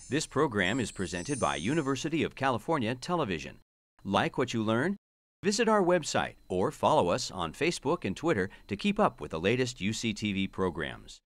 This program is presented by University of California Television. Like what you learn? Visit our website or follow us on Facebook and Twitter to keep up with the latest UCTV programs.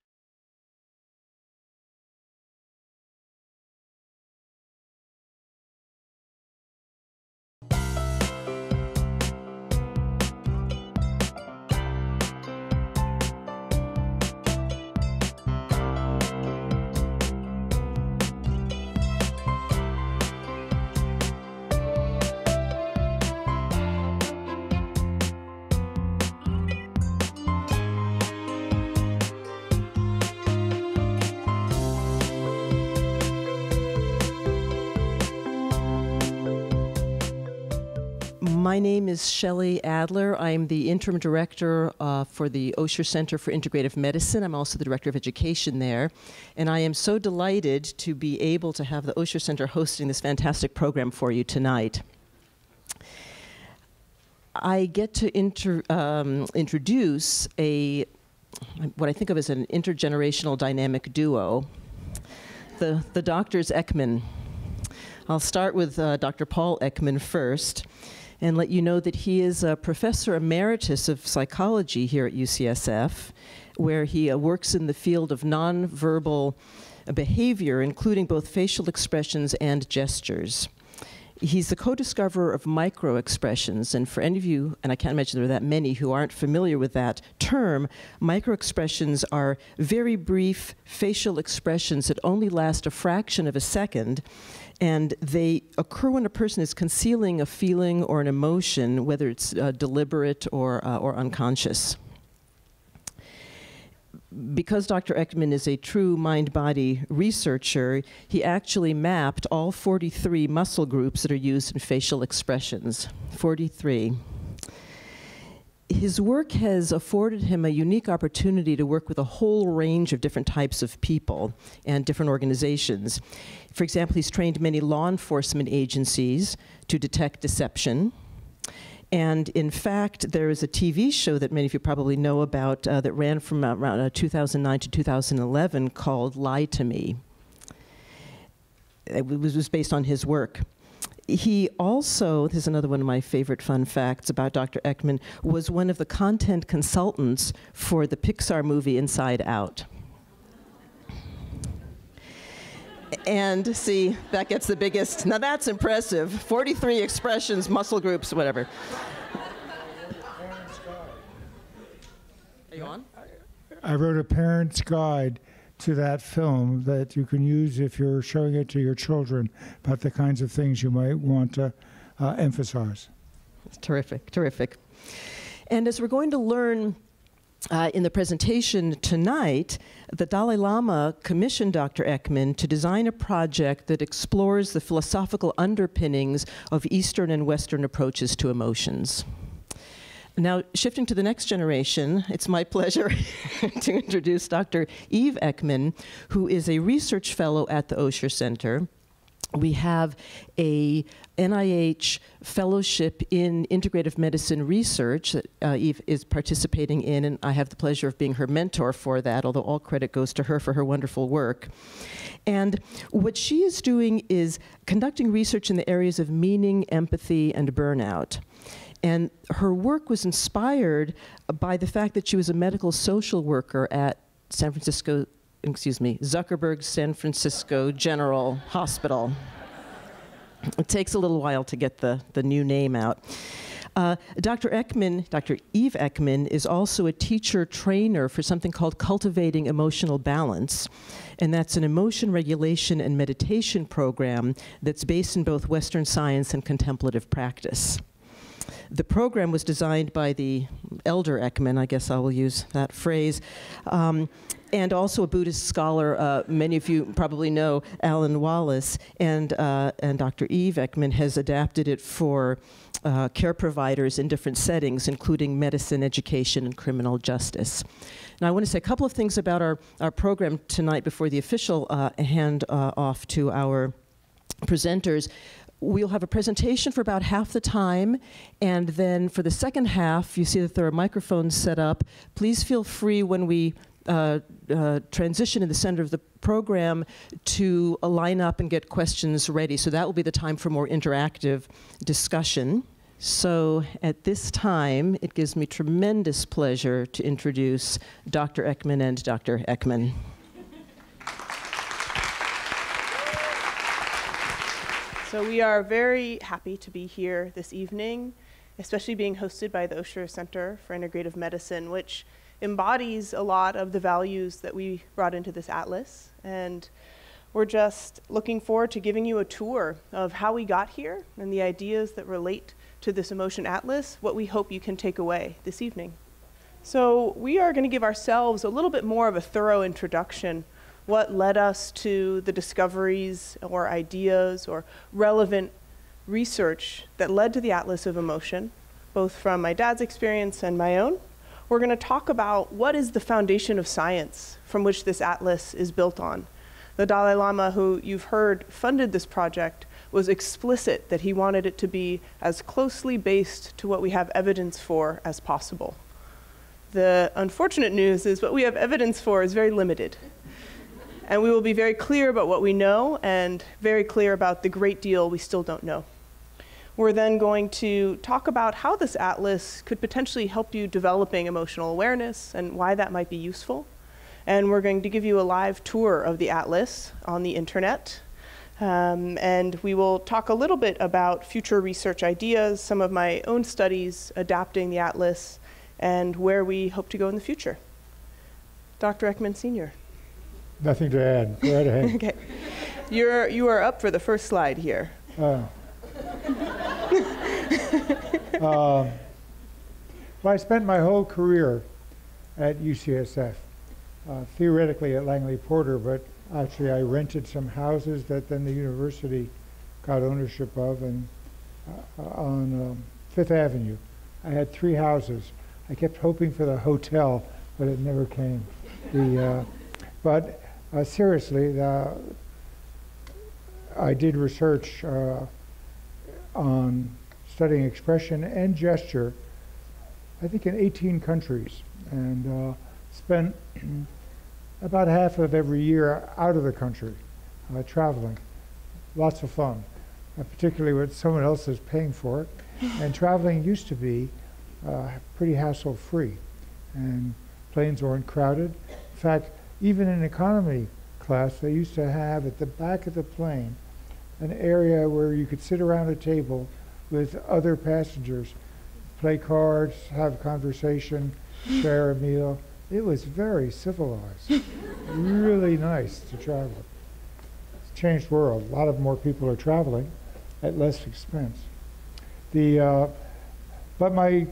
My name is Shelley Adler. I'm the interim director for the Osher Center for Integrative Medicine. I'm also the director of education there. And I am so delighted to be able to have the Osher Center hosting this fantastic program for you tonight. I get to introduce what I think of as an intergenerational dynamic duo, the doctors Ekman. I'll start with Dr. Paul Ekman first, and let you know that he is a professor emeritus of psychology here at UCSF, where he works in the field of nonverbal behavior, including both facial expressions and gestures. He's the co-discoverer of microexpressions, and for any of you, and I can't imagine there are that many who aren't familiar with that term, microexpressions are very brief facial expressions that only last a fraction of a second, and they occur when a person is concealing a feeling or an emotion, whether it's deliberate or unconscious. Because Dr. Ekman is a true mind-body researcher, he actually mapped all 43 muscle groups that are used in facial expressions. 43. His work has afforded him a unique opportunity to work with a whole range of different types of people and different organizations. For example, he's trained many law enforcement agencies to detect deception. And in fact, there is a TV show that many of you probably know about that ran from around 2009 to 2011 called Lie to Me. It was based on his work. He also, this is another one of my favorite fun facts about Dr. Ekman, was one of the content consultants for the Pixar movie Inside Out. And see, that gets the biggest, now that's impressive. 43 expressions, muscle groups, whatever. Are you on? I wrote a parent's guide to that film that you can use if you're showing it to your children about the kinds of things you might want to emphasize. Terrific, terrific. And as we're going to learn in the presentation tonight, the Dalai Lama commissioned Dr. Ekman to design a project that explores the philosophical underpinnings of Eastern and Western approaches to emotions. Now, shifting to the next generation, it's my pleasure to introduce Dr. Eve Ekman, who is a research fellow at the Osher Center. We have a NIH fellowship in integrative medicine research that Eve is participating in, and I have the pleasure of being her mentor for that, although all credit goes to her for her wonderful work. And what she is doing is conducting research in the areas of meaning, empathy, and burnout. And her work was inspired by the fact that she was a medical social worker at Zuckerberg San Francisco General Hospital. It takes a little while to get the new name out. Dr. Eve Ekman, is also a teacher trainer for something called Cultivating Emotional Balance. And that's an emotion regulation and meditation program that's based in both Western science and contemplative practice. The program was designed by the elder Ekman, I guess I will use that phrase, and also a Buddhist scholar. Many of you probably know Alan Wallace, and Dr. Eve Ekman has adapted it for care providers in different settings, including medicine, education, and criminal justice. Now, I want to say a couple of things about our program tonight before the official hand off to our presenters. We'll have a presentation for about half the time, and then for the second half, you see that there are microphones set up. Please feel free when we transition in the center of the program to line up and get questions ready. So that will be the time for more interactive discussion. So at this time, it gives me tremendous pleasure to introduce Dr. Ekman and Dr. Ekman. So we are very happy to be here this evening, especially being hosted by the Osher Center for Integrative Medicine, which embodies a lot of the values that we brought into this atlas. And we're just looking forward to giving you a tour of how we got here and the ideas that relate to this emotion atlas, what we hope you can take away this evening. So we are going to give ourselves a little bit more of a thorough introduction, what led us to the discoveries or ideas or relevant research that led to the Atlas of Emotion, both from my dad's experience and my own. We're going to talk about what is the foundation of science from which this atlas is built on. The Dalai Lama, who you've heard funded this project, was explicit that he wanted it to be as closely based to what we have evidence for as possible. The unfortunate news is what we have evidence for is very limited. And we will be very clear about what we know and very clear about the great deal we still don't know. We're then going to talk about how this atlas could potentially help you developing emotional awareness and why that might be useful. And we're going to give you a live tour of the atlas on the internet. And we will talk a little bit about future research ideas, some of my own studies adapting the atlas, and where we hope to go in the future. Dr. Ekman Sr. Nothing to add. Go right ahead. Okay. You are up for the first slide here. Well, I spent my whole career at UCSF, theoretically at Langley Porter, but actually I rented some houses that then the university got ownership of, and on Fifth Avenue. I had 3 houses. I kept hoping for the hotel, but it never came. Seriously, I did research on studying expression and gesture, I think in 18 countries, and spent about half of every year out of the country, traveling. Lots of fun, particularly when someone else is paying for it. And traveling used to be pretty hassle-free, and planes weren't crowded. In fact, even in economy class, they used to have at the back of the plane an area where you could sit around a table with other passengers, play cards, have conversation, share a meal. It was very civilized. Really nice to travel. It's a changed world. A lot of more people are traveling at less expense. But my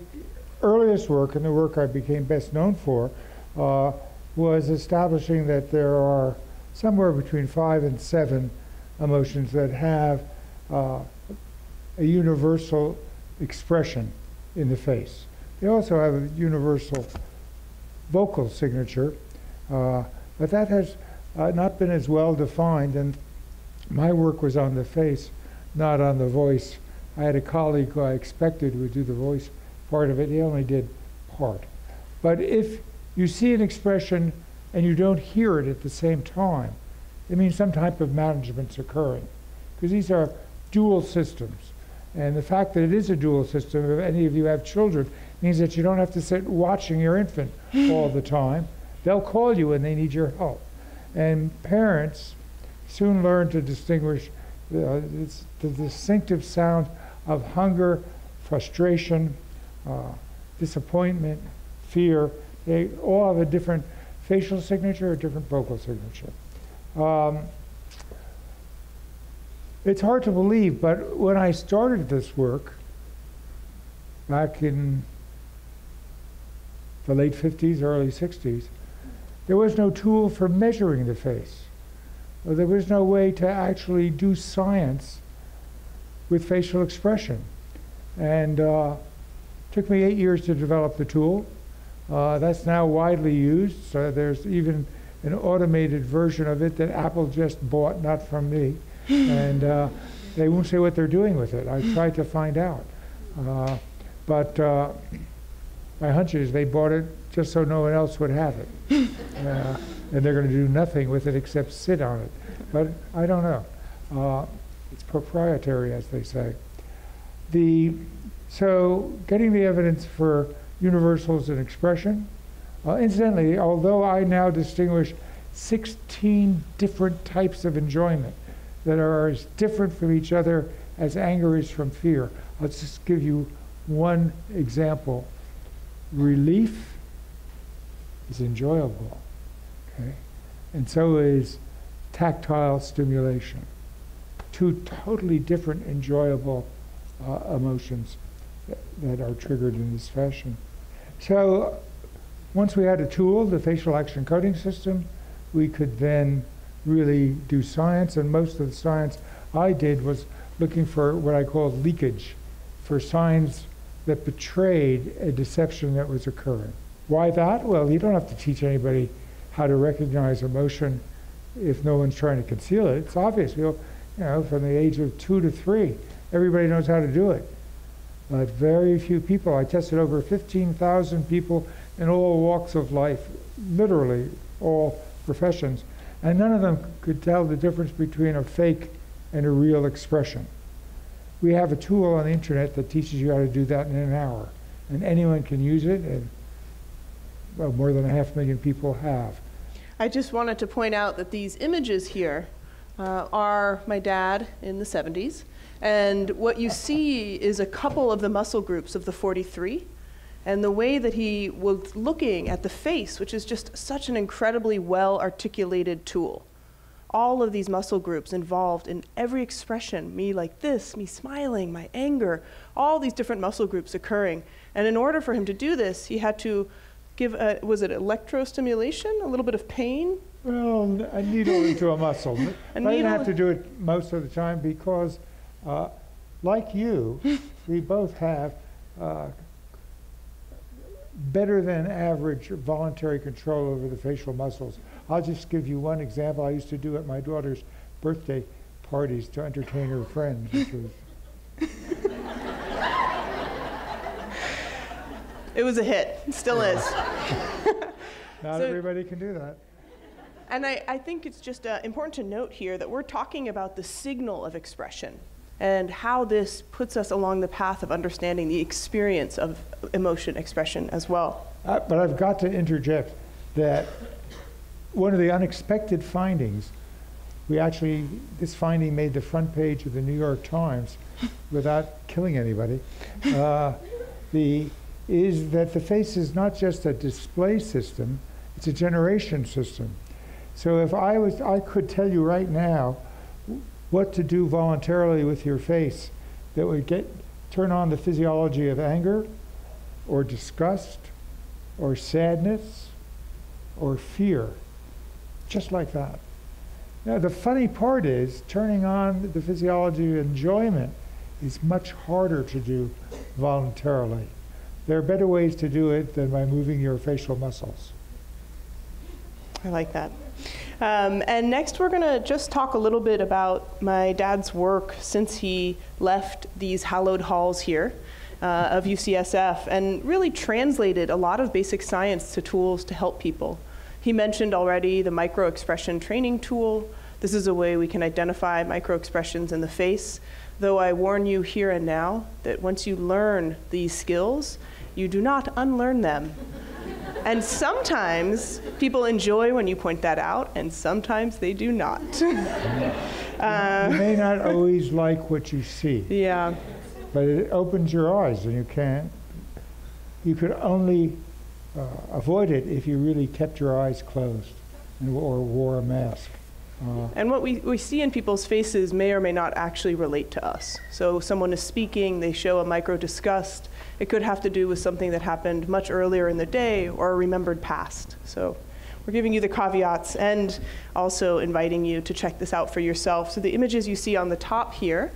earliest work, and the work I became best known for, was establishing that there are somewhere between 5 and 7 emotions that have a universal expression in the face. They also have a universal vocal signature, but that has not been as well defined, and my work was on the face, not on the voice. I had a colleague who I expected would do the voice part of it. He only did part. But if you see an expression and you don't hear it at the same time, it means some type of management's occurring, because these are dual systems. And the fact that it is a dual system, if any of you have children, means that you don't have to sit watching your infant all the time. They'll call you when they need your help. And parents soon learn to distinguish the distinctive sound of hunger, frustration, disappointment, fear. They all have a different facial signature, a different vocal signature. It's hard to believe, but when I started this work back in the late 50s, early 60s, there was no tool for measuring the face. There was no way to actually do science with facial expression. And it took me 8 years to develop the tool. That's now widely used. So there's even an automated version of it that Apple just bought, not from me. And they won't say what they're doing with it. I tried to find out. But my hunch is they bought it just so no one else would have it. And they're going to do nothing with it except sit on it. But I don't know. It's proprietary, as they say. So getting the evidence for universals in expression. Incidentally, although I now distinguish 16 different types of enjoyment that are as different from each other as anger is from fear, I'll just give you one example. Relief is enjoyable, okay? And so is tactile stimulation. Two totally different enjoyable emotions that are triggered in this fashion. So once we had a tool, the facial action coding system, we could then really do science, and most of the science I did was looking for what I call leakage, for signs that betrayed a deception that was occurring. Why that? Well, you don't have to teach anybody how to recognize emotion if no one's trying to conceal it. It's obvious. You know, from the age of 2 to 3, everybody knows how to do it. But very few people. I tested over 15,000 people in all walks of life, literally all professions, and none of them could tell the difference between a fake and a real expression. We have a tool on the internet that teaches you how to do that in an hour, and anyone can use it, and well, more than 500,000 people have. I just wanted to point out that these images here are my dad in the 70s, and what you see is a couple of the muscle groups of the 43, and the way that he was looking at the face, which is just such an incredibly well-articulated tool. All of these muscle groups involved in every expression, me like this, me smiling, my anger, all these different muscle groups occurring. And in order for him to do this, he had to give, was it electrostimulation, a little bit of pain? Well, a needle into a muscle. I didn't have to do it most of the time because, like you, we both have better than average voluntary control over the facial muscles. I'll just give you one example I used to do at my daughter's birthday parties to entertain her friends. Which was It was a hit, it still is. Not everybody can do that. And I think it's just important to note here that we're talking about the signal of expression and how this puts us along the path of understanding the experience of emotion expression as well. But I've got to interject that one of the unexpected findings, this finding made the front page of the New York Times without killing anybody, is that the face is not just a display system, it's a generation system. So if I could tell you right now what to do voluntarily with your face that would turn on the physiology of anger or disgust or sadness or fear, just like that. Now the funny part is turning on the physiology of enjoyment is much harder to do voluntarily. There are better ways to do it than by moving your facial muscles. I like that. And next we're going to just talk a little bit about my dad's work since he left these hallowed halls here of UCSF and really translated a lot of basic science to tools to help people. He mentioned already the micro-expression training tool. This is a way we can identify micro-expressions in the face, though I warn you here and now that once you learn these skills, you do not unlearn them. And sometimes people enjoy when you point that out, and sometimes they do not. You may not always like what you see. Yeah. But it opens your eyes, and you could only avoid it if you really kept your eyes closed or wore a mask. And what we see in people's faces may or may not actually relate to us. So someone is speaking, they show a micro disgust. It could have to do with something that happened much earlier in the day or a remembered past. So we're giving you the caveats and also inviting you to check this out for yourself. So the images you see on the top here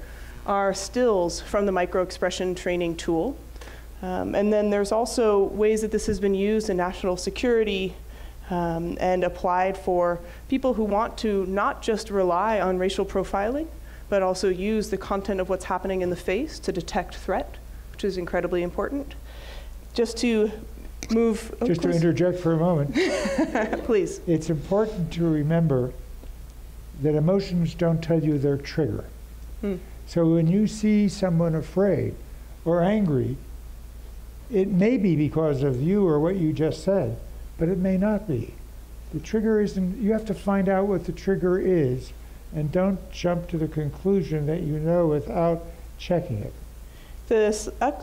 are stills from the micro-expression training tool. And then there's also ways that this has been used in national security and applied for people who want to not just rely on racial profiling, but also use the content of what's happening in the face to detect threat, which is incredibly important. just to move. Just to interject for a moment. Please. It's important to remember that emotions don't tell you their trigger. So when you see someone afraid or angry, it may be because of you or what you just said, but it may not be. The trigger isn't, you have to find out what the trigger is, and don't jump to the conclusion that you know without checking it.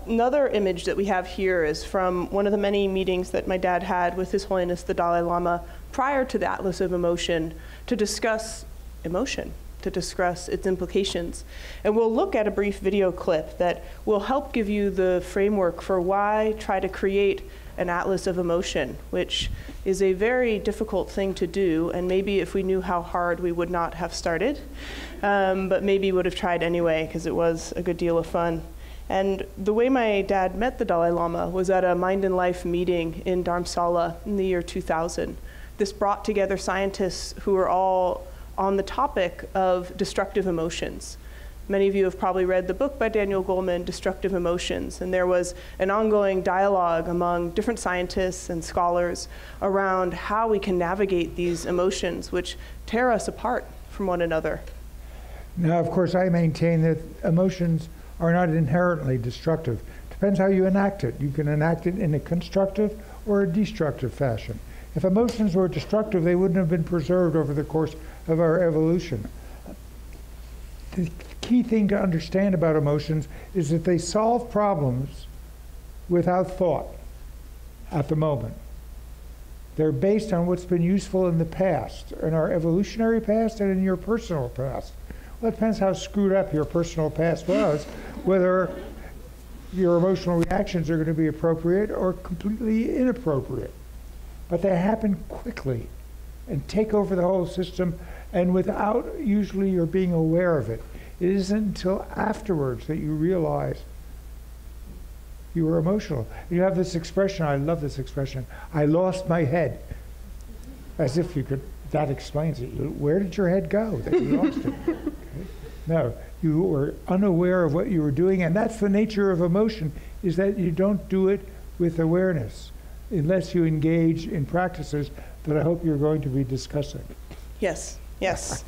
Another image that we have here is from one of the many meetings that my dad had with His Holiness the Dalai Lama prior to the Atlas of Emotion to discuss emotion, to discuss its implications. And we'll look at a brief video clip that will help give you the framework for why try to create an Atlas of Emotion, which is a very difficult thing to do, and maybe if we knew how hard, we would not have started, but maybe would have tried anyway, because it was a good deal of fun. And the way my dad met the Dalai Lama was at a Mind and Life meeting in Dharamsala in the year 2000. This brought together scientists who were all on the topic of destructive emotions. Many of you have probably read the book by Daniel Goleman, Destructive Emotions, and there was an ongoing dialogue among different scientists and scholars around how we can navigate these emotions which tear us apart from one another. Now, of course, I maintain that emotions are not inherently destructive. Depends how you enact it. You can enact it in a constructive or a destructive fashion. If emotions were destructive, they wouldn't have been preserved over the course of our evolution. The key thing to understand about emotions is that they solve problems without thought at the moment. They're based on what's been useful in the past, in our evolutionary past and in your personal past. Well, it depends how screwed up your personal past was, whether your emotional reactions are going to be appropriate or completely inappropriate. But they happen quickly and take over the whole system, and without usually your being aware of it. It isn't until afterwards that you realize you were emotional. You have this expression, I love this expression, I lost my head. As if you could, that explains it. Where did your head go that you lost it? Okay. No, you were unaware of what you were doing, and that's the nature of emotion, is that you don't do it with awareness, unless you engage in practices that I hope you're going to be discussing. Yes, yes.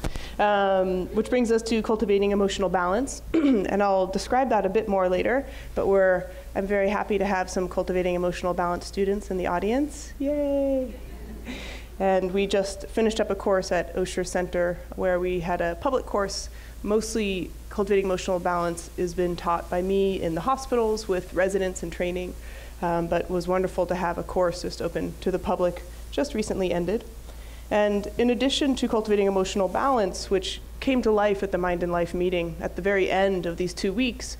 Which brings us to cultivating emotional balance, and I'll describe that a bit more later, but I'm very happy to have some cultivating emotional balance students in the audience. Yay! And we just finished up a course at Osher Center where we had a public course. Mostly cultivating emotional balance has been taught by me in the hospitals with residents and training, but it was wonderful to have a course just open to the public, just recently ended. And in addition to cultivating emotional balance, which came to life at the Mind and Life meeting at the very end of these 2 weeks,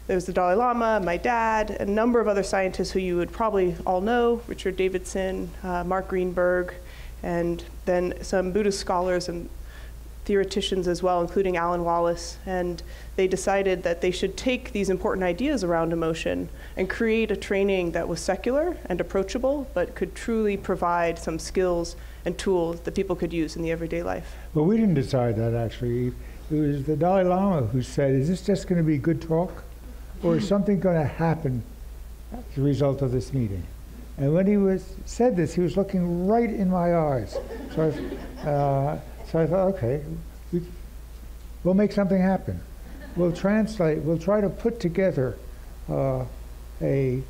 there was the Dalai Lama, my dad, a number of other scientists who you would probably all know, Richard Davidson, Mark Greenberg, and then some Buddhist scholars and theoreticians as well, including Alan Wallace, and they decided that they should take these important ideas around emotion and create a training that was secular and approachable, but could truly provide some skills and tools that people could use in the everyday life. Well, we didn't decide that, actually. It was the Dalai Lama who said, is this just going to be good talk, or is something going to happen as a result of this meeting? And when he said this, he was looking right in my eyes. So I thought, okay, we'll make something happen. We'll translate, we'll try to put together a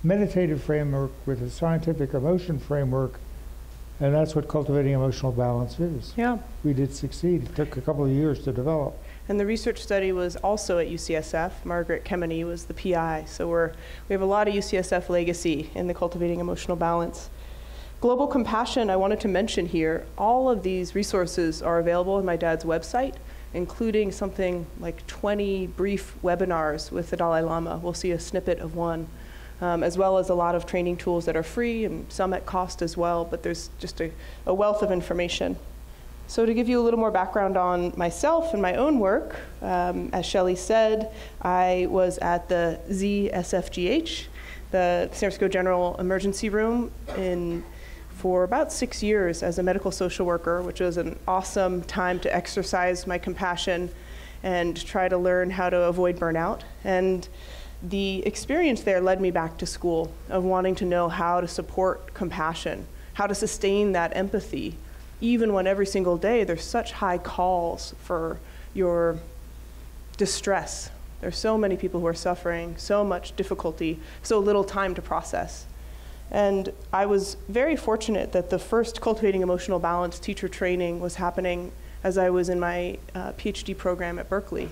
meditative framework with a scientific emotion framework, and that's what cultivating emotional balance is. Yeah. We did succeed. It took a couple of years to develop. And the research study was also at UCSF. Margaret Kemeny was the PI. So we have a lot of UCSF legacy in the cultivating emotional balance. Global Compassion, I wanted to mention here, all of these resources are available on my dad's website, including something like 20 brief webinars with the Dalai Lama. We'll see a snippet of one, as well as a lot of training tools that are free and some at cost as well, but there's just a wealth of information. So to give you a little more background on myself and my own work, as Shelley said, I was at the ZSFGH, the San Francisco General Emergency Room, for about 6 years as a medical social worker, which was an awesome time to exercise my compassion and try to learn how to avoid burnout. And the experience there led me back to school of wanting to know how to support compassion, how to sustain that empathy, even when every single day there's such high calls for your distress. There's so many people who are suffering, so much difficulty, so little time to process. And I was very fortunate that the first Cultivating Emotional Balance teacher training was happening as I was in my PhD program at Berkeley.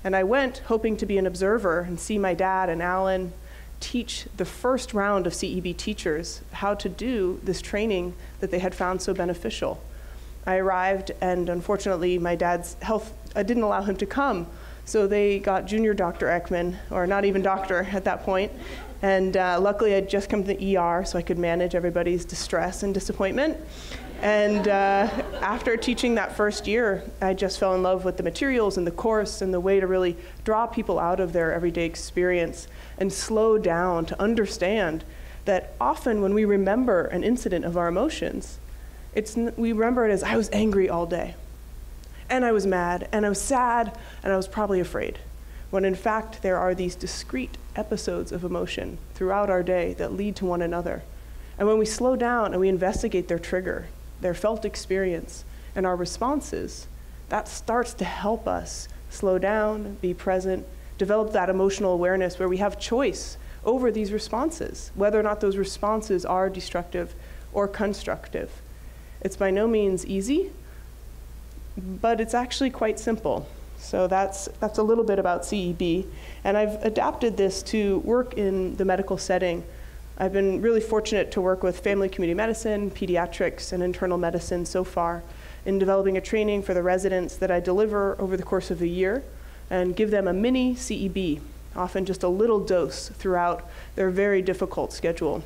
And I went hoping to be an observer and see my dad and Alan teach the first round of CEB teachers how to do this training that they had found so beneficial. I arrived, and unfortunately my dad's health didn't allow him to come, so they got junior Dr. Ekman, or not even doctor at that point, and luckily I'd just come to the ER so I could manage everybody's distress and disappointment. And after teaching that first year, I just fell in love with the materials and the course and the way to really draw people out of their everyday experience and slow down to understand that often when we remember an incident of our emotions, we remember it as I was angry all day, and I was mad, and I was sad, and I was probably afraid, when in fact there are these discrete episodes of emotion throughout our day that lead to one another. And when we slow down and we investigate their trigger, their felt experience, and our responses, that starts to help us slow down, be present, develop that emotional awareness where we have choice over these responses, whether or not those responses are destructive or constructive. It's by no means easy, but it's actually quite simple. So that's a little bit about CEB. And I've adapted this to work in the medical setting. I've been really fortunate to work with family community medicine, pediatrics, and internal medicine so far in developing a training for the residents that I deliver over the course of a year and give them a mini CEB, often just a little dose throughout their very difficult schedule.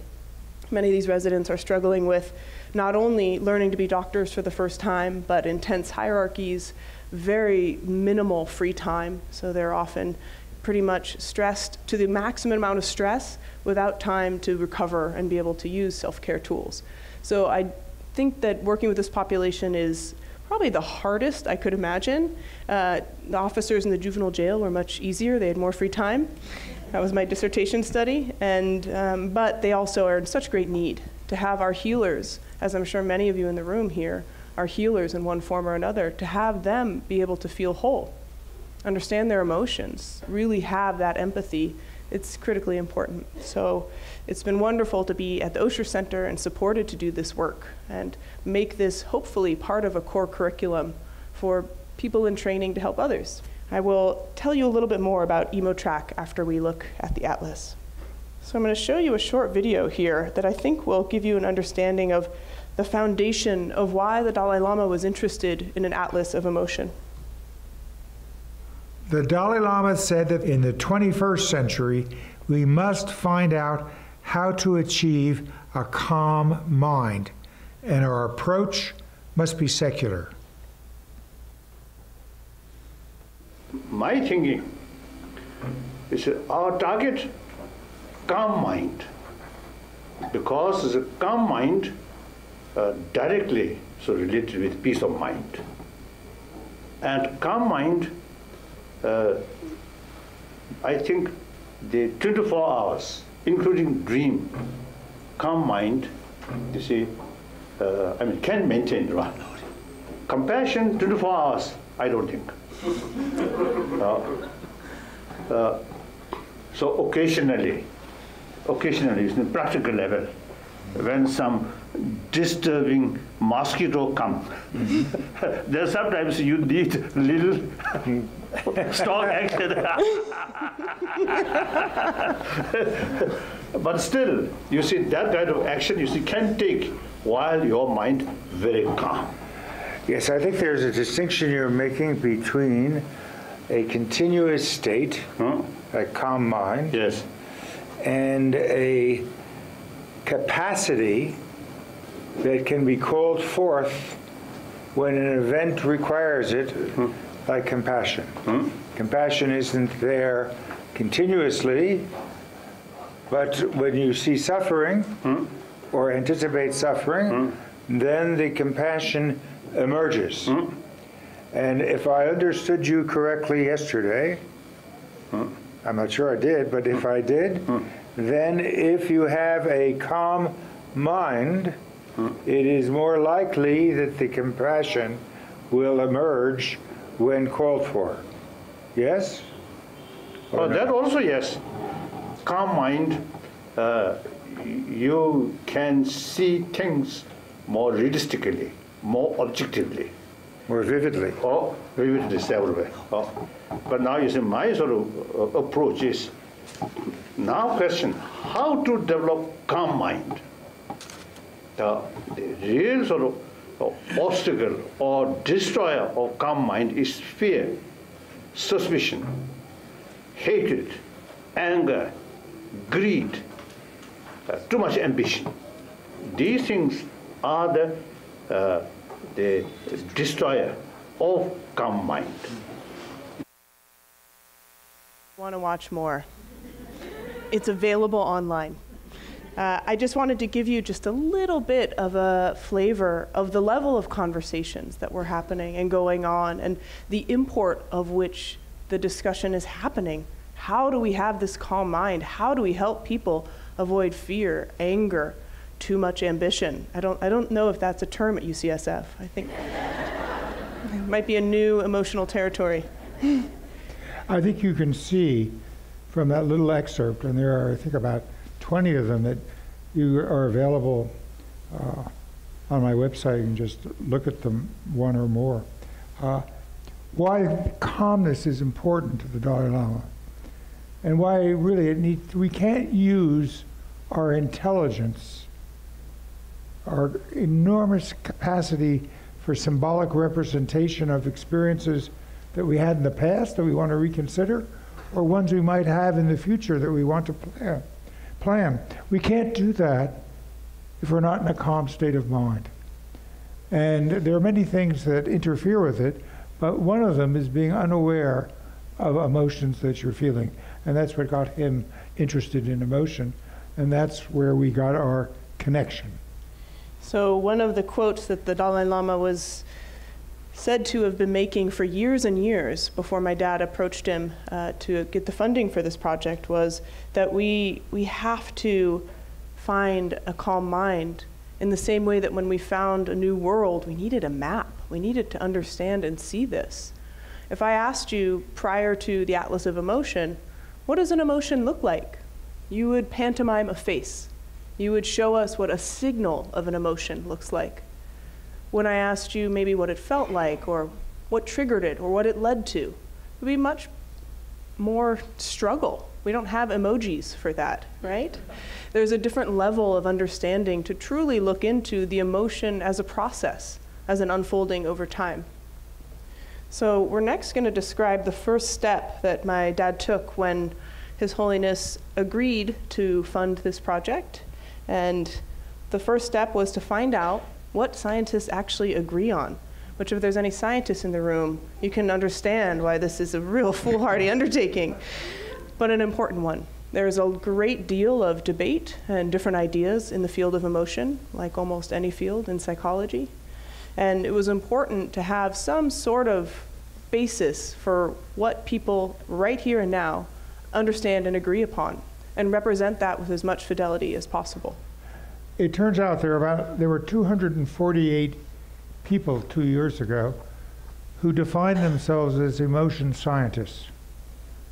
Many of these residents are struggling with not only learning to be doctors for the first time, but intense hierarchies, very minimal free time. So they're often pretty much stressed to the maximum amount of stress without time to recover and be able to use self-care tools. So I think that working with this population is probably the hardest I could imagine. The officers in the juvenile jail were much easier. They had more free time. That was my dissertation study. And, but they also are in such great need to have our healers, as I'm sure many of you in the room here are healers in one form or another, to have them be able to feel whole, understand their emotions, really have that empathy. It's critically important. So it's been wonderful to be at the Osher Center and supported to do this work and make this hopefully part of a core curriculum for people in training to help others. I will tell you a little bit more about EmoTrack after we look at the atlas. So I'm going to show you a short video here that I think will give you an understanding of the foundation of why the Dalai Lama was interested in an atlas of emotion. The Dalai Lama said that in the 21st century, we must find out how to achieve a calm mind, and our approach must be secular. My thinking is our target, calm mind, because the calm mind directly so related with peace of mind. And calm mind, I think the 24 hours, including dream, calm mind, you see, can maintain. Compassion, 24 hours, I don't think. So occasionally, in a practical level, when some disturbing mosquito come, then sometimes you need little strong action. But still, you see, that kind of action you see can take while your mind very calm. Yes, I think there's a distinction you're making between a continuous state, a calm mind, yes, and a capacity that can be called forth when an event requires it, like compassion. Compassion isn't there continuously, but when you see suffering or anticipate suffering, then the compassion emerges. And if I understood you correctly yesterday, I'm not sure I did, but if I did, then if you have a calm mind, it is more likely that the compassion will emerge when called for. Yes? Oh, that also yes. Calm mind, you can see things more realistically, more objectively. More vividly. Oh, vividly everywhere. Oh. But now you see my sort of approach is, now question, how to develop calm mind? The real sort of obstacle or destroyer of calm mind is fear, suspicion, hatred, anger, greed, too much ambition. These things are the destroyer of calm mind. Want to watch more? It's available online. I just wanted to give you just a little bit of a flavor of the level of conversations that were happening and going on, and the import of which the discussion is happening. How do we have this calm mind? How do we help people avoid fear, anger, too much ambition? I don't know if that's a term at UCSF. I think it might be a new emotional territory. I think you can see from that little excerpt, and there are, I think, about 20 of them that you are available on my website. You can just look at them, one or more. Why calmness is important to the Dalai Lama, and why really we can't use our intelligence, our enormous capacity for symbolic representation of experiences that we had in the past that we want to reconsider, or ones we might have in the future that we want to plan. We can't do that if we're not in a calm state of mind. And there are many things that interfere with it, but one of them is being unaware of emotions that you're feeling. And that's what got him interested in emotion, and that's where we got our connection. So one of the quotes that the Dalai Lama was said to have been making for years and years before my dad approached him to get the funding for this project was that we have to find a calm mind in the same way that when we found a new world, we needed a map. We needed to understand and see this. If I asked you prior to the Atlas of Emotion, what does an emotion look like? You would pantomime a face. You would show us what a signal of an emotion looks like. When I asked you maybe what it felt like, or what triggered it, or what it led to, it would be much more struggle. We don't have emojis for that, right? There's a different level of understanding to truly look into the emotion as a process, as an unfolding over time. So we're next going to describe the first step that my dad took when His Holiness agreed to fund this project. And the first step was to find out what scientists actually agree on. Which, if there's any scientists in the room, you can understand why this is a real foolhardy undertaking, but an important one. There's a great deal of debate and different ideas in the field of emotion, like almost any field in psychology. And it was important to have some sort of basis for what people right here and now understand and agree upon, and represent that with as much fidelity as possible. It turns out there were 248 people 2 years ago who defined themselves as emotion scientists.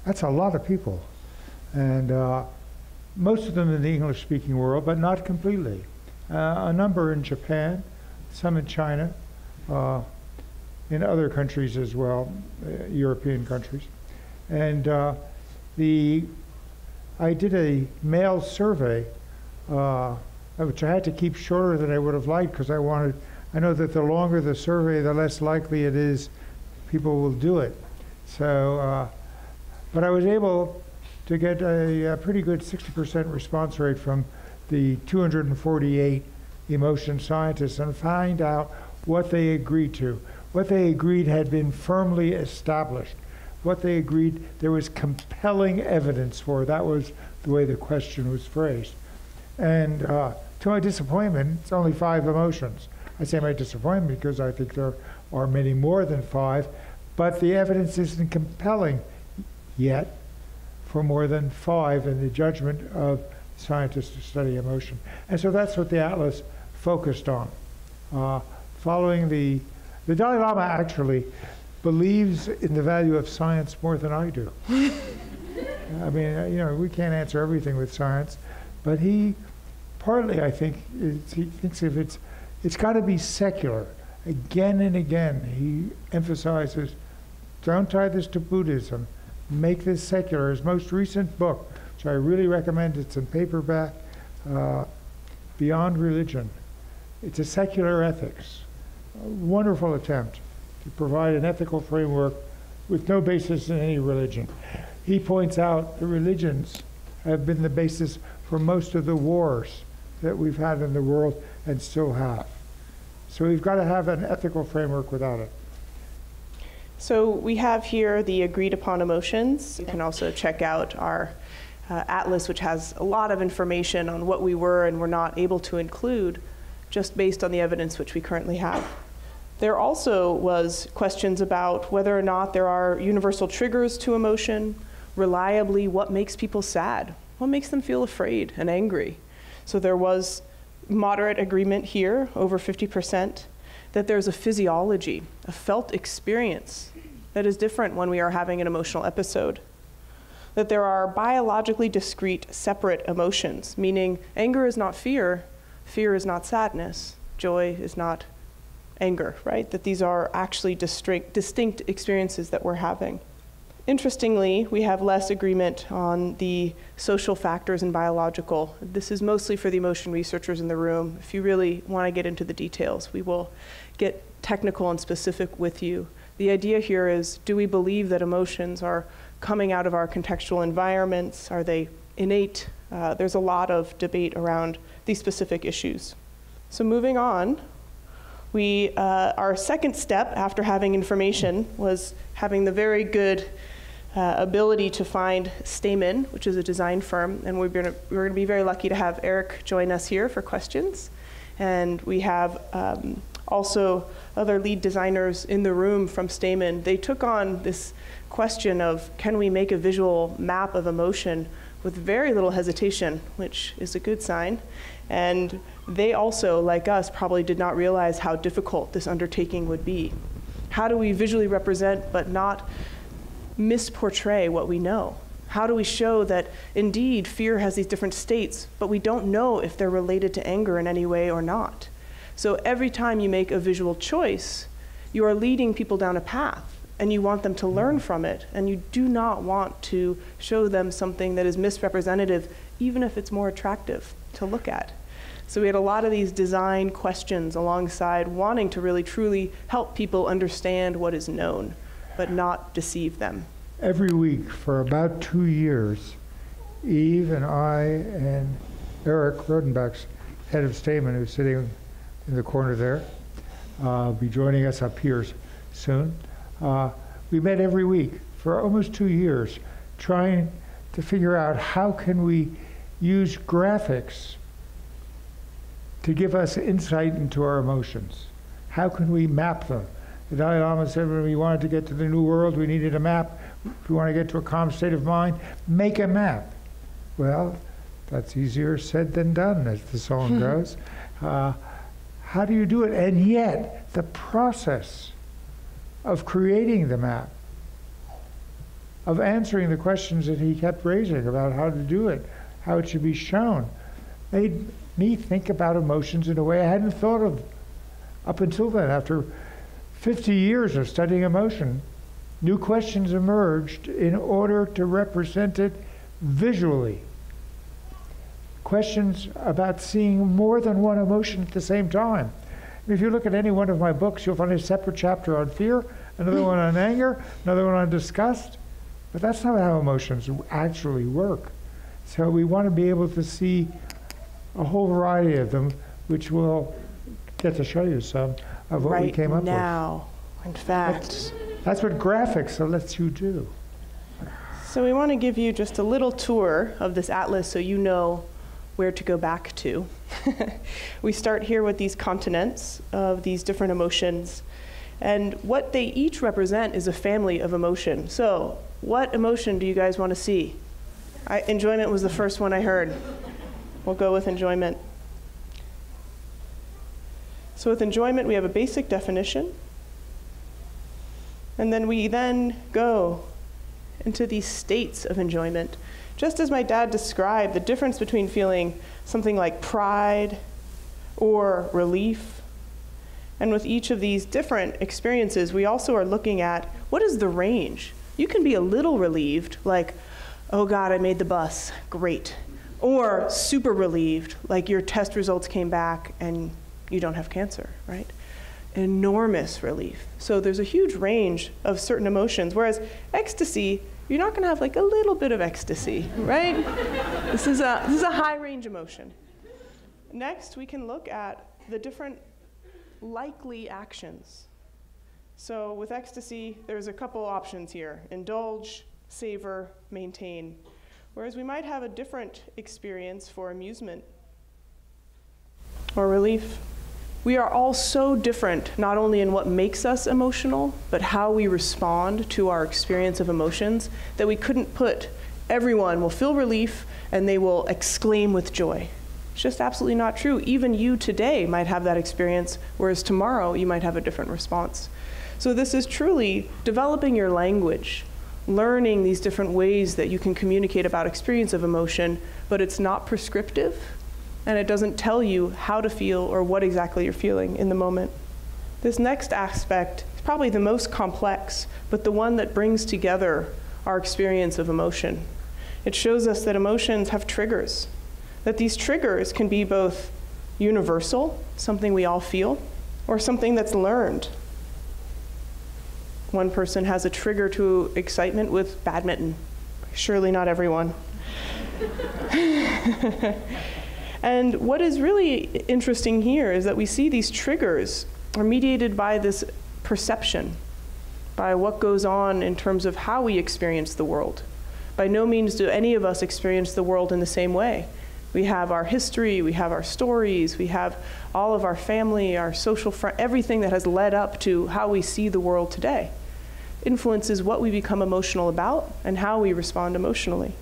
That's a lot of people. And most of them in the English-speaking world, but not completely. A number in Japan, some in China, in other countries as well, European countries. And I did a mail survey, which I had to keep shorter than I would have liked, because I know that the longer the survey, the less likely it is people will do it. So, but I was able to get a pretty good 60% response rate from the 248 emotion scientists and find out what they agreed to. What they agreed had been firmly established. What they agreed there was compelling evidence for. That was the way the question was phrased. And to my disappointment, it's only 5 emotions. I say my disappointment because I think there are many more than 5, but the evidence isn't compelling yet for more than 5 in the judgment of scientists who study emotion. And so that's what the atlas focused on. Following the Dalai Lama actually believes in the value of science more than I do. I mean, we can't answer everything with science, but he, partly I think, he thinks if it's got to be secular. Again and again, he emphasizes, don't tie this to Buddhism, make this secular. His most recent book, which I really recommend, it's in paperback, Beyond Religion. It's a secular ethics. A wonderful attempt to provide an ethical framework with no basis in any religion. He points out the religions have been the basis for most of the wars that we've had in the world and still have. So we've got to have an ethical framework without it. So we have here the agreed upon emotions. You can also check out our atlas, which has a lot of information on what we were and were not able to include just based on the evidence which we currently have. There also was questions about whether or not there are universal triggers to emotion, reliably what makes people sad, what makes them feel afraid and angry. So there was moderate agreement here, over 50%, that there's a physiology, a felt experience that is different when we are having an emotional episode. That there are biologically discrete, separate emotions, meaning anger is not fear, fear is not sadness, joy is not anger, right? That these are actually distinct experiences that we're having. Interestingly, we have less agreement on the social factors and biological. This is mostly for the emotion researchers in the room. If you really want to get into the details, we will get technical and specific with you. The idea here is, do we believe that emotions are coming out of our contextual environments? Are they innate? There's a lot of debate around these specific issues. So moving on, our second step after having information was having the very good ability to find Stamen, which is a design firm, and we're going to be very lucky to have Eric join us here for questions. And we have also other lead designers in the room from Stamen. They took on this question of, can we make a visual map of emotion with very little hesitation, which is a good sign. And they also, like us, probably did not realize how difficult this undertaking would be. How do we visually represent but not misportray what we know? How do we show that indeed fear has these different states, but we don't know if they're related to anger in any way or not? So every time you make a visual choice, you are leading people down a path, and you want them to learn from it, and you do not want to show them something that is misrepresentative, even if it's more attractive to look at. So we had a lot of these design questions alongside wanting to really truly help people understand what is known, but not deceive them. Every week for about 2 years, Eve and I and Eric Rodenbach's head of Stamen, who's sitting in the corner there, be joining us up here soon. We met every week for almost 2 years, trying to figure out how can we use graphics to give us insight into our emotions. How can we map them? The Dalai Lama said when we wanted to get to the New World, we needed a map. If we want to get to a calm state of mind, make a map. Well, that's easier said than done, as the song goes. How do you do it? And yet, the process of creating the map, of answering the questions that he kept raising about how to do it, how it should be shown, made me think about emotions in a way I hadn't thought of up until then. After 50 years of studying emotion, new questions emerged in order to represent it visually. Questions about seeing more than one emotion at the same time. If you look at any one of my books, you'll find a separate chapter on fear, another one on anger, another one on disgust. But that's not how emotions actually work. So we want to be able to see a whole variety of them, which we'll get to show you some of what we came up with. Right now, in fact. That's what graphics lets you do. So we want to give you just a little tour of this atlas so you know where to go back to. We start here with these continents of these different emotions. And what they each represent is a family of emotion. So what emotion do you guys want to see? Enjoyment was the first one I heard. We'll go with enjoyment. So with enjoyment, we have a basic definition. And then we go into these states of enjoyment. Just as my dad described the difference between feeling something like pride or relief. And with each of these different experiences, we also are looking at what is the range. You can be a little relieved, like, oh God, I made the bus, great. Or super relieved, like your test results came back and you don't have cancer, right? Enormous relief. So there's a huge range of certain emotions, whereas ecstasy, you're not gonna have like a little bit of ecstasy, right? This is a high range emotion. Next, we can look at the different likely actions. So with ecstasy, there's a couple options here: indulge, savor, maintain. Whereas we might have a different experience for amusement or relief. We are all so different, not only in what makes us emotional, but how we respond to our experience of emotions, that we couldn't put everyone will feel relief and they will exclaim with joy. It's just absolutely not true. Even you today might have that experience, whereas tomorrow you might have a different response. So this is truly developing your language, learning these different ways that you can communicate about experience of emotion, but it's not prescriptive, and it doesn't tell you how to feel or what exactly you're feeling in the moment. This next aspect is probably the most complex, but the one that brings together our experience of emotion. It shows us that emotions have triggers, that these triggers can be both universal, something we all feel, or something that's learned. One person has a trigger to excitement with badminton. Surely not everyone. And what is really interesting here is that we see these triggers are mediated by this perception, by what goes on in terms of how we experience the world. By no means do any of us experience the world in the same way. We have our history, we have our stories, we have all of our family, our social everything that has led up to how we see the world today influences what we become emotional about and how we respond emotionally.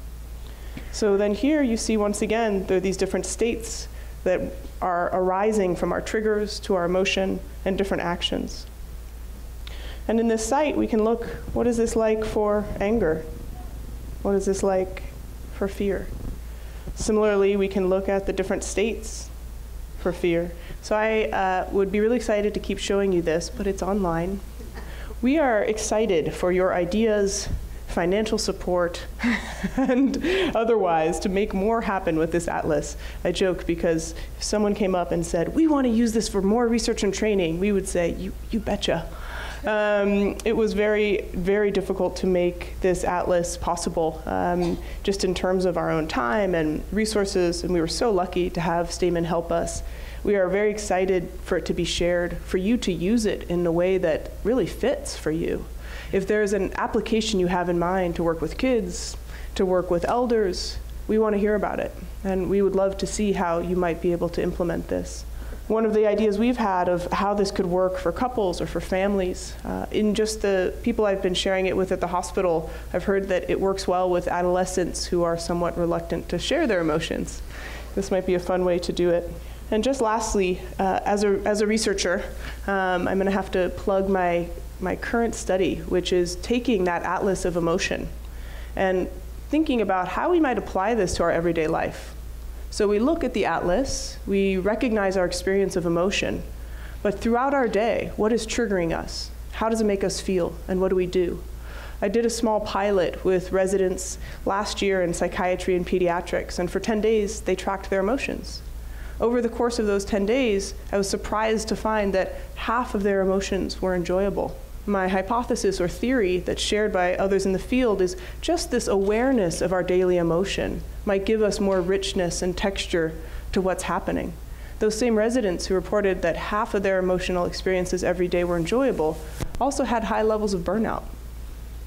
So then here you see once again, there are these different states that are arising from our triggers to our emotion and different actions. And in this site, we can look, what is this like for anger? What is this like for fear? Similarly, we can look at the different states for fear. So I would be really excited to keep showing you this, but it's online. We are excited for your ideas, financial support, and otherwise to make more happen with this atlas. I joke because if someone came up and said, we want to use this for more research and training, we would say, you betcha. It was very, very difficult to make this atlas possible, just in terms of our own time and resources, and we were so lucky to have Stamen help us. We are very excited for it to be shared, for you to use it in a way that really fits for you. If there's an application you have in mind to work with kids, to work with elders, we want to hear about it. And we would love to see how you might be able to implement this. One of the ideas we've had of how this could work for couples or for families, in just the people I've been sharing it with at the hospital, I've heard that it works well with adolescents who are somewhat reluctant to share their emotions. This might be a fun way to do it. And just lastly, as a researcher, I'm going to have to plug my current study, which is taking that atlas of emotion and thinking about how we might apply this to our everyday life. So we look at the atlas, we recognize our experience of emotion, but throughout our day, what is triggering us? How does it make us feel, and what do we do? I did a small pilot with residents last year in psychiatry and pediatrics, and for 10 days, they tracked their emotions. Over the course of those 10 days, I was surprised to find that half of their emotions were enjoyable. My hypothesis or theory that's shared by others in the field is just this awareness of our daily emotion might give us more richness and texture to what's happening. Those same residents who reported that half of their emotional experiences every day were enjoyable also had high levels of burnout.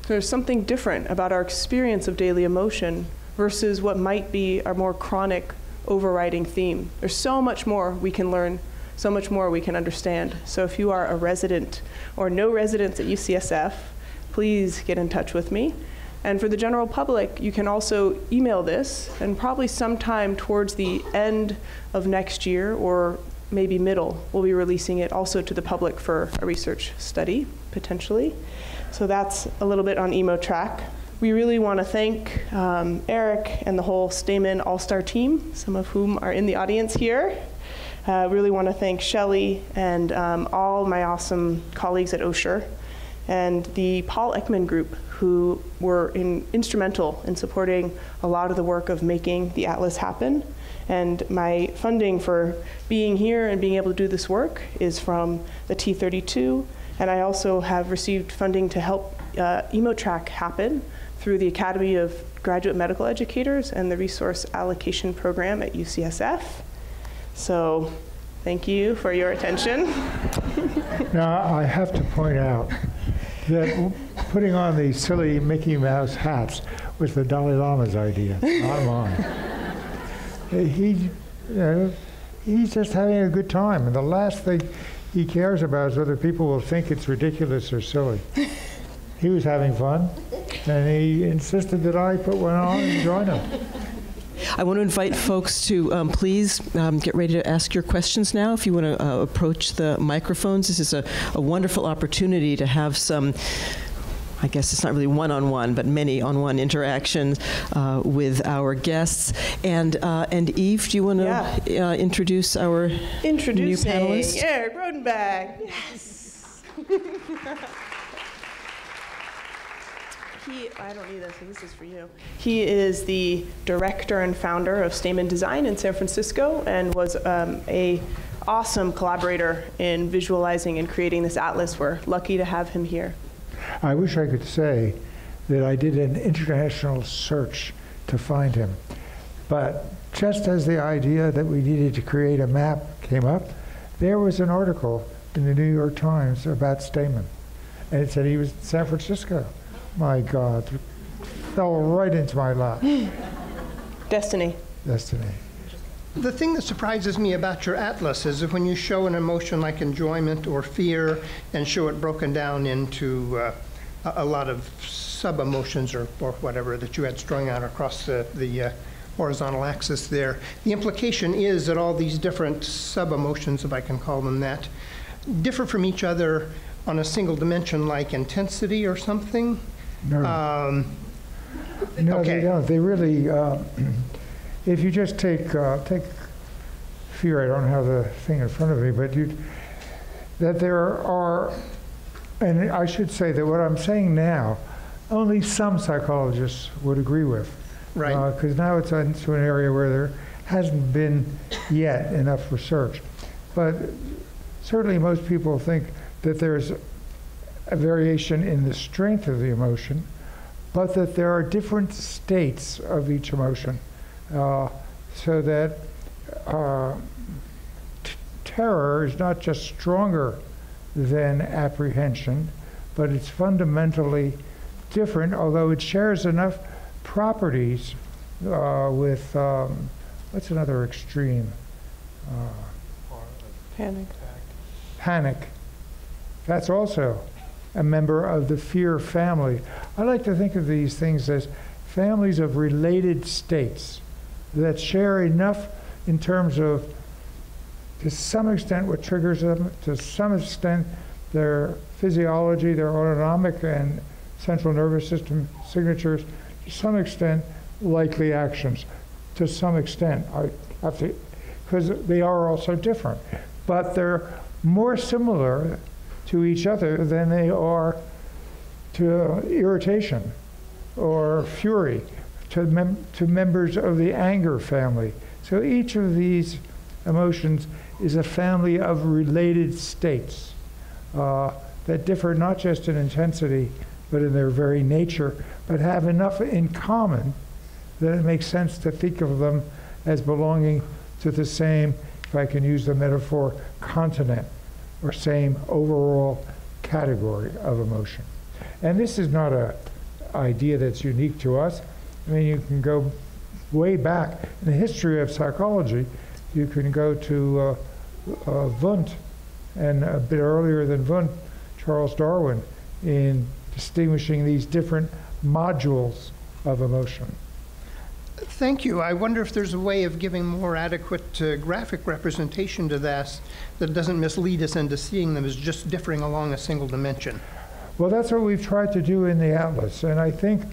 There's something different about our experience of daily emotion versus what might be our more chronic overriding theme. There's so much more we can learn, so much more we can understand. So if you are a resident or no residents at UCSF, please get in touch with me. And for the general public, you can also email this, and probably sometime towards the end of next year or maybe middle, we'll be releasing it also to the public for a research study, potentially. So that's a little bit on EmoTrack. We really want to thank Eric and the whole Stamen All-Star team, some of whom are in the audience here. Really want to thank Shelley and all my awesome colleagues at Osher, and the Paul Ekman group, who were instrumental in supporting a lot of the work of making the Atlas happen. And my funding for being here and being able to do this work is from the T32, and I also have received funding to help EmoTrack happen through the Academy of Graduate Medical Educators and the Resource Allocation Program at UCSF. So thank you for your attention. Now, I have to point out that putting on these silly Mickey Mouse hats was the Dalai Lama's idea, not mine. He's just having a good time, and the last thing he cares about is whether people will think it's ridiculous or silly. He was having fun, and he insisted that I put one on and join him. I want to invite folks to please get ready to ask your questions now. If you want to approach the microphones, this is a wonderful opportunity to have some, I guess it's not really one-on-one, but many on-one interactions with our guests. And Eve, do you want to introduce our new panelist? Eric Rodenbach. Yes. I don't need this, so this is for you. He is the director and founder of Stamen Design in San Francisco, and was a awesome collaborator in visualizing and creating this atlas. We're lucky to have him here. I wish I could say that I did an international search to find him. But just as the idea that we needed to create a map came up, there was an article in the New York Times about Stamen. And it said he was in San Francisco. My God, it fell right into my lap. Destiny. Destiny. The thing that surprises me about your atlas is that when you show an emotion like enjoyment or fear and show it broken down into a lot of sub-emotions or whatever that you had strung out across the horizontal axis there, the implication is that all these different sub-emotions, if I can call them that, differ from each other on a single dimension like intensity or something? No. No, okay. They don't. They really, if you just take fear, I don't have the thing in front of me, but that there are, and I should say that what I'm saying now, only some psychologists would agree with. Right. Because now it's into an area where there hasn't been yet enough research. But certainly most people think that there's a variation in the strength of the emotion, but that there are different states of each emotion. So that terror is not just stronger than apprehension, but it's fundamentally different, although it shares enough properties with, what's another extreme? Panic. Panic. That's also a member of the fear family. I like to think of these things as families of related states that share enough in terms of, to some extent, what triggers them, to some extent, their physiology, their autonomic and central nervous system signatures, to some extent, likely actions. To some extent, I have to, because they are also different. But they're more similar to each other than they are to irritation or fury, to members of the anger family. So each of these emotions is a family of related states that differ not just in intensity, but in their very nature, but have enough in common that it makes sense to think of them as belonging to the same, if I can use the metaphor, continent, or same overall category of emotion. And this is not an idea that's unique to us. I mean, you can go way back in the history of psychology. You can go to Wundt, and a bit earlier than Wundt, Charles Darwin in distinguishing these different modules of emotion. Thank you. I wonder if there's a way of giving more adequate graphic representation to this that doesn't mislead us into seeing them as just differing along a single dimension. Well, that's what we've tried to do in the Atlas. And I think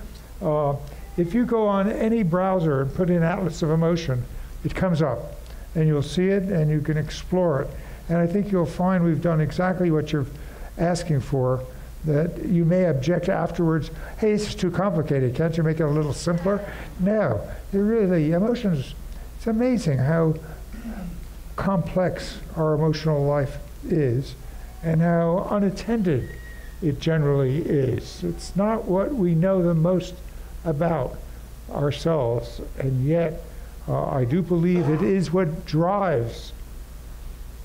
if you go on any browser and put in Atlas of Emotion, it comes up. And you'll see it and you can explore it. And I think you'll find we've done exactly what you're asking for, that you may object afterwards, hey, this is too complicated, can't you make it a little simpler? No, really, emotions, it's amazing how complex our emotional life is and how unattended it generally is. It's not what we know the most about ourselves, and yet I do believe it is what drives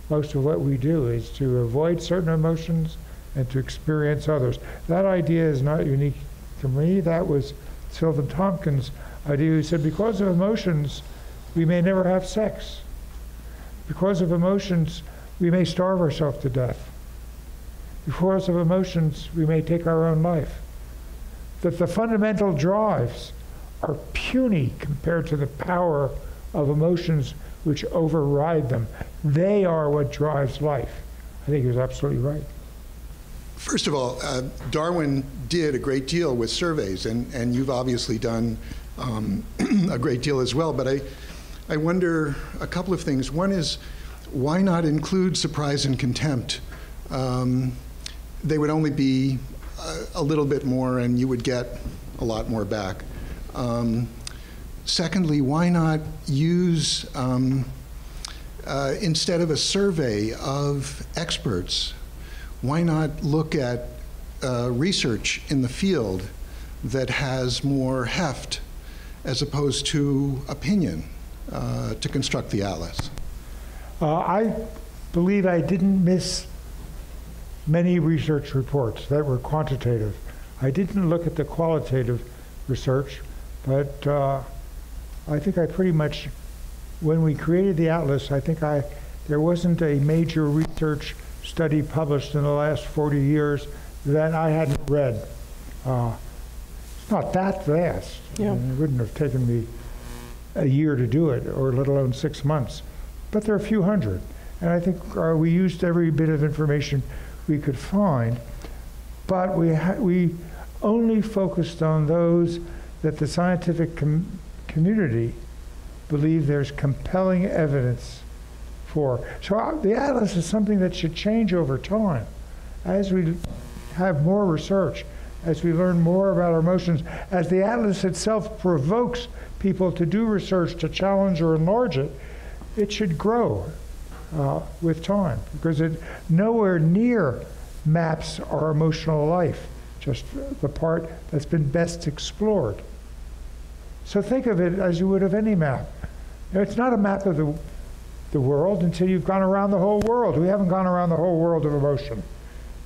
most of what we do, is to avoid certain emotions and to experience others. That idea is not unique to me. That was Sylvan Tompkins' idea. He said, because of emotions, we may never have sex. Because of emotions, we may starve ourselves to death. Because of emotions, we may take our own life. That the fundamental drives are puny compared to the power of emotions which override them. They are what drives life. I think he was absolutely right. First of all, Darwin did a great deal with surveys, and you've obviously done a great deal as well. But I wonder a couple of things. One is, why not include surprise and contempt? They would only be a little bit more, and you would get a lot more back. Secondly, why not use, instead of a survey of experts, why not look at research in the field that has more heft as opposed to opinion to construct the atlas? I believe I didn't miss many research reports that were quantitative. I didn't look at the qualitative research, but I think I pretty much, when we created the atlas, I think there wasn't a major research study published in the last 40 years that I hadn't read. It's not that vast. Yeah. I mean, it wouldn't have taken me a year to do it, or let alone 6 months. But there are a few hundred. And I think we used every bit of information we could find. But we only focused on those that the scientific community believe there's compelling evidence for. So the atlas is something that should change over time. As we have more research, as we learn more about our emotions, as the atlas itself provokes people to do research, to challenge or enlarge it, it should grow with time, because it nowhere near maps our emotional life, just the part that's been best explored. So think of it as you would of any map. It's not a map of the world until you've gone around the whole world. We haven't gone around the whole world of emotion.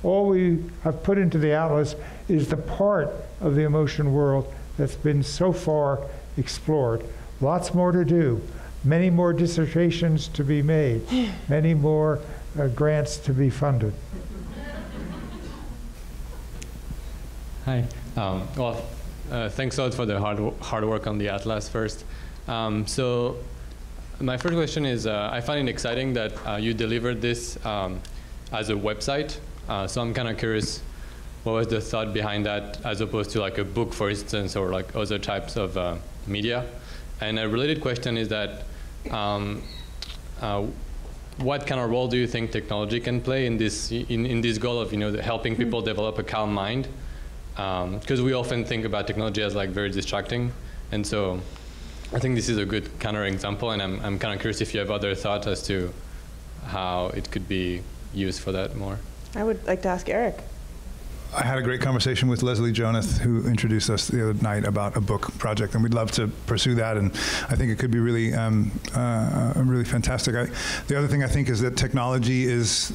All we have put into the atlas is the part of the emotion world that's been so far explored. Lots more to do, many more dissertations to be made, many more grants to be funded. Hi. Thanks a lot for the hard work on the atlas first. So my first question is, I find it exciting that you delivered this as a website. So I'm kind of curious, what was the thought behind that, as opposed to like a book, for instance, or like other types of media? And a related question is that, what kind of role do you think technology can play in this goal of helping people develop a calm mind? Because we often think about technology as like very distracting, and so I think this is a good counterexample. And I'm kind of curious if you have other thoughts as to how it could be used for that more. I would like to ask Eric. I had a great conversation with Leslie Jonath, who introduced us the other night about a book project, and we'd love to pursue that. And I think it could be really, really fantastic. The other thing I think is that technology is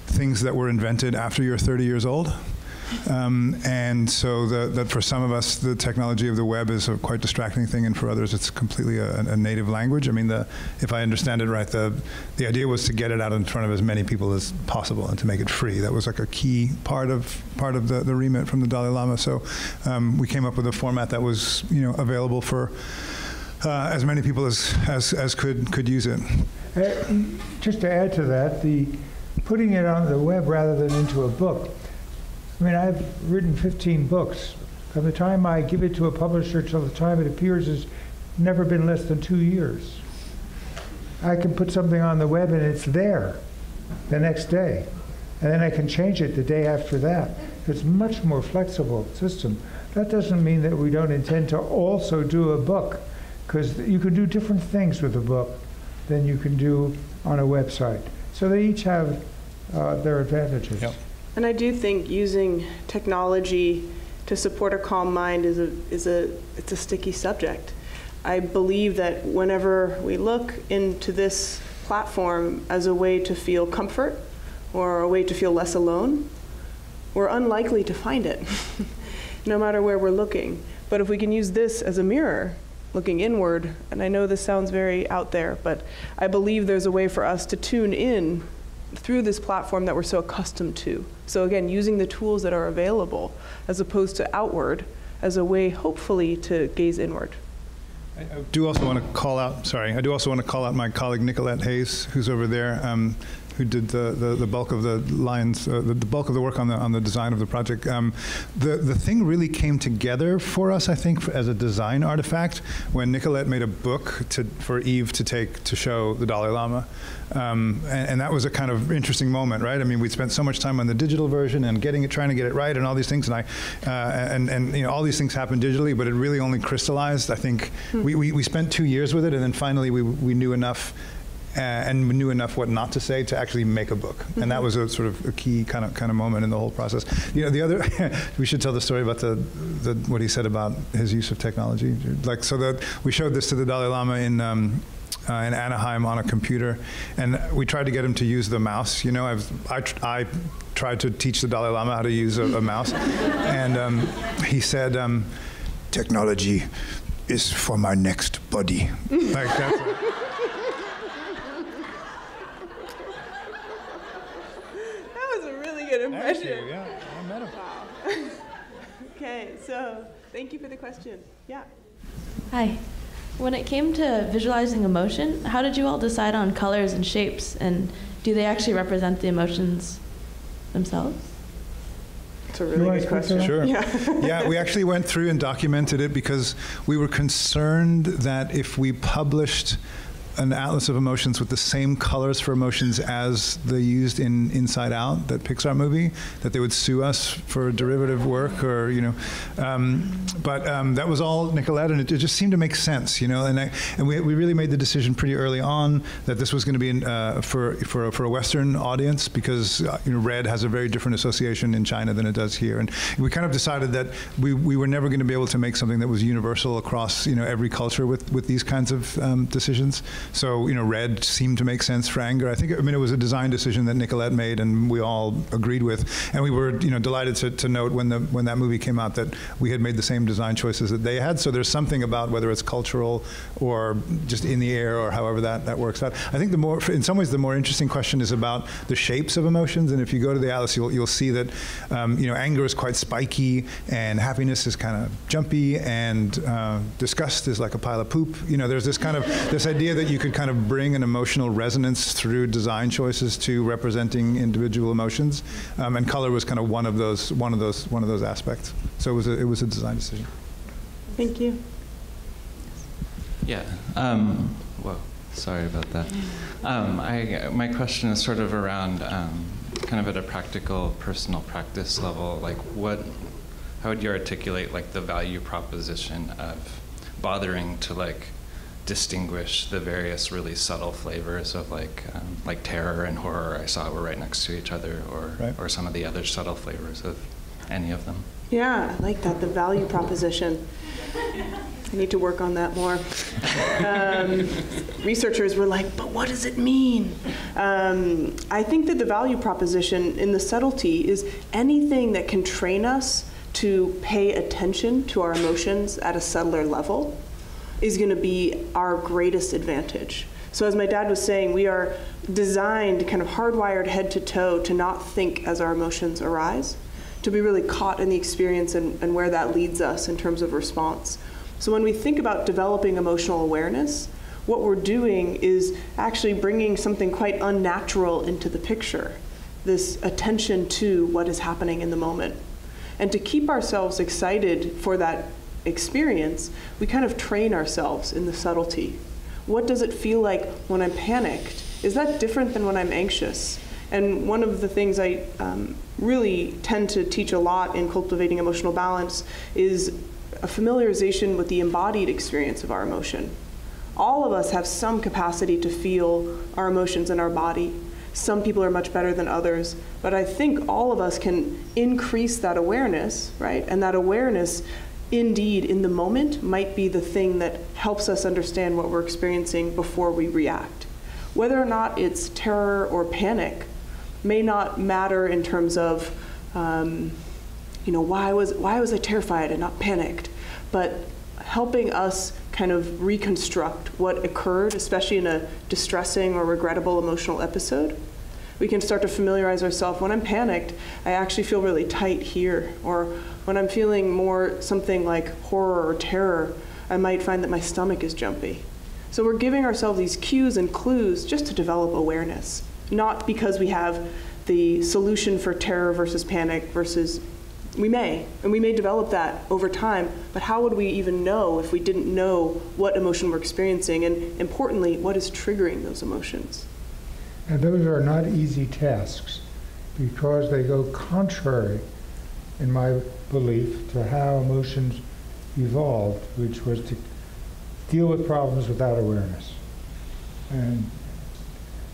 things that were invented after you're 30 years old. And so that for some of us, the technology of the web is a quite distracting thing, and for others, it's completely a native language. I mean, if I understand it right, the idea was to get it out in front of as many people as possible and to make it free. That was like a key part of the remit from the Dalai Lama. So we came up with a format that was, available for as many people as could use it. Just to add to that, the putting it on the web rather than into a book. I mean, I've written 15 books. From the time I give it to a publisher till the time it appears has never been less than 2 years. I can put something on the web and it's there the next day. And then I can change it the day after that. It's a much more flexible system. That doesn't mean that we don't intend to also do a book, because you can do different things with a book than you can do on a website. So they each have their advantages. Yep. And I do think using technology to support a calm mind is a sticky subject. I believe that whenever we look into this platform as a way to feel comfort or a way to feel less alone, we're unlikely to find it, no matter where we're looking. But if we can use this as a mirror, looking inward, and I know this sounds very out there, but I believe there's a way for us to tune in through this platform that we're so accustomed to. So again, using the tools that are available as opposed to outward as a way, hopefully, to gaze inward. I do also want to call out my colleague Nicolette Hayes, who's over there, who did the bulk of the lines, the bulk of the work on the design of the project. The thing really came together for us, I think, as a design artifact when Nicolette made a book for Eve to take to show the Dalai Lama. And that was a kind of interesting moment, right? I mean, we'd spent so much time on the digital version and trying to get it right and all these things, and all these things happened digitally, but it really only crystallized. I think we spent 2 years with it, and then finally we knew enough. And knew enough what not to say to actually make a book, and that was a sort of a key kind of moment in the whole process. The other, we should tell the story about the what he said about his use of technology. Like, so that we showed this to the Dalai Lama in Anaheim on a computer, and we tried to get him to use the mouse. I tried to teach the Dalai Lama how to use a mouse, and he said, "Technology is for my next body." Like that's. Good impression. Thank you. Yeah, I met him. Wow. Okay, so thank you for the question. Yeah. Hi. When it came to visualizing emotion, how did you all decide on colors and shapes, and do they actually represent the emotions themselves? It's a really good question. Sure. Yeah, we actually went through and documented it because we were concerned that if we published an atlas of emotions with the same colors for emotions as they used in Inside Out, that Pixar movie, that they would sue us for derivative work, or but that was all Nicolette, and it just seemed to make sense, and we really made the decision pretty early on that this was going to be for a Western audience, because red has a very different association in China than it does here, and we kind of decided that we were never going to be able to make something that was universal across every culture with these kinds of decisions. So, red seemed to make sense for anger. It was a design decision that Nicolette made, and we all agreed with. And we were, delighted to note when that movie came out that we had made the same design choices that they had. So there's something about whether it's cultural or just in the air or however that works out. I think in some ways, the more interesting question is about the shapes of emotions. And if you go to the atlas, you'll see that, anger is quite spiky, and happiness is kind of jumpy, and disgust is like a pile of poop. There's this idea that you could kind of bring an emotional resonance through design choices to representing individual emotions, and color was kind of one of those aspects. So it was a design decision. Thank you. Yeah. Whoa. Sorry about that. My question is sort of around kind of at a practical, personal practice level. Like, how would you articulate like the value proposition of bothering to distinguish the various really subtle flavors of like terror and horror I saw were right next to each other, or some of the other subtle flavors of any of them? Yeah, I like that, the value proposition. I need to work on that more. Researchers were like, but what does it mean? I think that the value proposition in the subtlety is anything that can train us to pay attention to our emotions at a subtler level is going to be our greatest advantage. So as my dad was saying, we are designed, kind of hardwired head to toe, to not think as our emotions arise, to be really caught in the experience and where that leads us in terms of response. So when we think about developing emotional awareness, what we're doing is actually bringing something quite unnatural into the picture, this attention to what is happening in the moment. And to keep ourselves excited for that experience, we kind of train ourselves in the subtlety. What does it feel like when I'm panicked? Is that different than when I'm anxious? And one of the things I really tend to teach a lot in cultivating emotional balance is a familiarization with the embodied experience of our emotion. All of us have some capacity to feel our emotions in our body. Some people are much better than others, but I think all of us can increase that awareness, right? And that awareness, indeed, in the moment, might be the thing that helps us understand what we're experiencing before we react. Whether or not it's terror or panic may not matter in terms of, why was I terrified and not panicked? But helping us kind of reconstruct what occurred, especially in a distressing or regrettable emotional episode. We can start to familiarize ourselves. When I'm panicked, I actually feel really tight here. Or when I'm feeling more something like horror or terror, I might find that my stomach is jumpy. So we're giving ourselves these cues and clues just to develop awareness, not because we have the solution for terror versus panic versus we may develop that over time, but how would we even know if we didn't know what emotion we're experiencing, and importantly, what is triggering those emotions? And those are not easy tasks because they go contrary, in my belief, to how emotions evolved, which was to deal with problems without awareness. And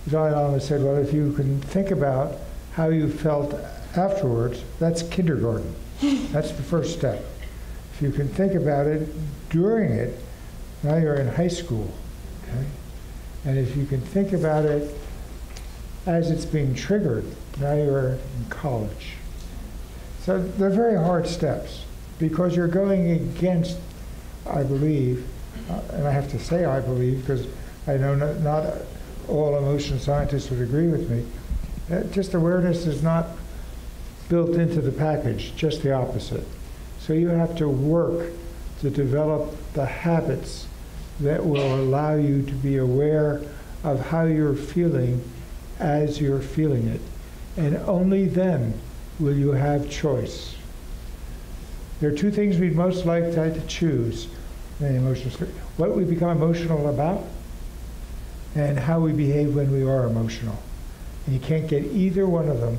Dalai Lama said, well, if you can think about how you felt afterwards, that's kindergarten. That's the first step. If you can think about it during it, now you're in high school. Okay? And if you can think about it as it's being triggered, now you're in college. So they're very hard steps because you're going against, I believe, and I have to say I believe because I know not all emotion scientists would agree with me, just awareness is not built into the package, just the opposite. So you have to work to develop the habits that will allow you to be aware of how you're feeling as you're feeling it. And only then will you have choice. There are two things we'd most like to choose in emotional state: what we become emotional about and how we behave when we are emotional. And you can't get either one of them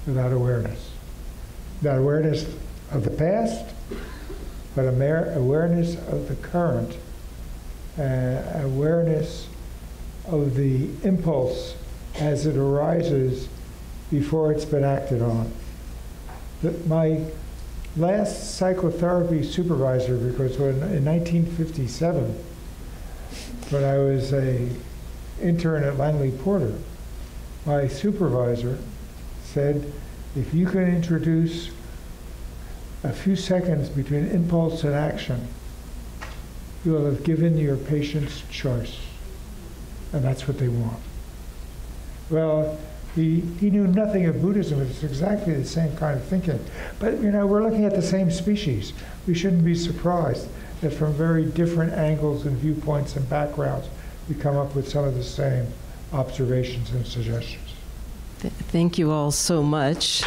without awareness. Not awareness of the past, but awareness of the current, awareness of the impulse as it arises before it's been acted on. My last psychotherapy supervisor, because in 1957, when I was an intern at Langley Porter, my supervisor said, if you can introduce a few seconds between impulse and action, you will have given your patients choice. And that's what they want. Well, he knew nothing of Buddhism. It's exactly the same kind of thinking. But, we're looking at the same species. We shouldn't be surprised that from very different angles and viewpoints and backgrounds, we come up with some of the same observations and suggestions. Thank you all so much.